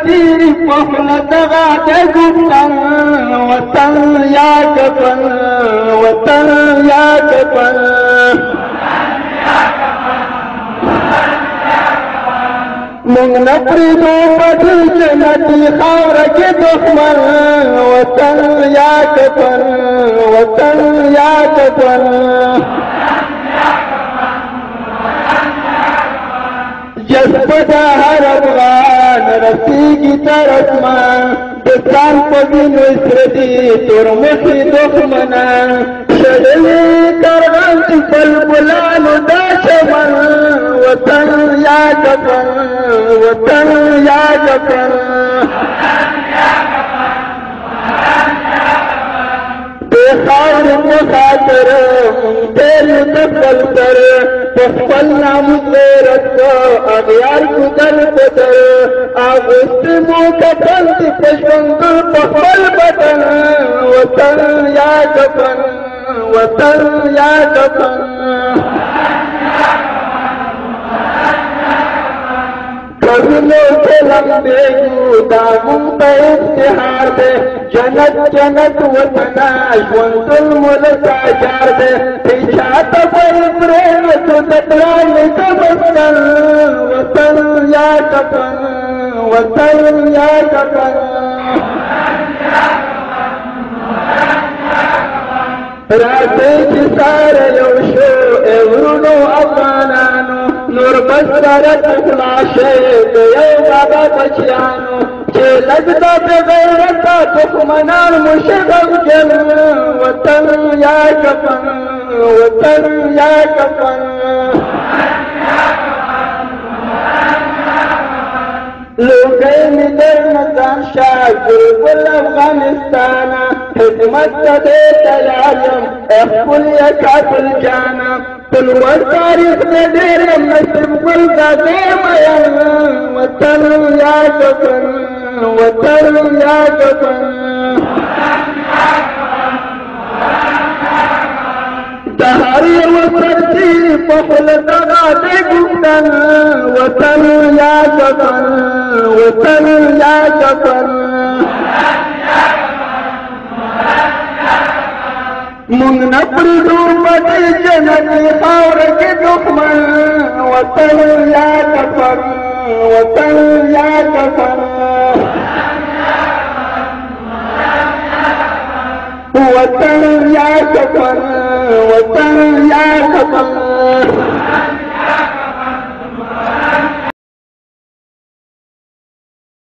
تیری پخل دغا دے گفتن وطن یا کفن وطن یا کفن من نپریدو پدی جنتی خاور کی دخمن وطن یا کفن وطن یا کفن جذبہ ہر افغان رسیگی تر اسمان دستان پوین اسردی ترمخی دخمنا شدلی کرغان تفل بلان دا شمن وطن یا کفن وطن یا کفن خاور مخاطر تیری تفل سر تفل ناموز غیرت کو اغیار کو دل بدر آغست موکتن تی پشبندر تفل بدن وطن یا کفن وطن یا کفن کبھلو سے لمبیگو داغم پہ افتحار دے جنت جنت وطناش ونزل ملتا جار دے پیچھات پر پرین تو تتران کبستن وطن یا کفن وطن یا کفن راتے کی سارے یوشو ایورونو افغانانو نور بسرت خلاشے دیو بابا بچیانو چه لگتا بغیرتا دخمنان مشغل جل وطن یا کفن وطن یا کفن لوگئی می در نظام شاہ بلبل افغانستانا خدمت دے تلایم اخبل یکاتل جانا تلور تاریخ میں دیر نصب گل کا دیم وطن یا کفن وطن یا کفن دہاری وطرتی پخل دغا دے گفتن وطن یا کفن وطن یا کفن من نپریدو پدی جنتی خاور کی دخمن وطن یا کفن وطن یا کفن وطن یا کفن وطن یا کفن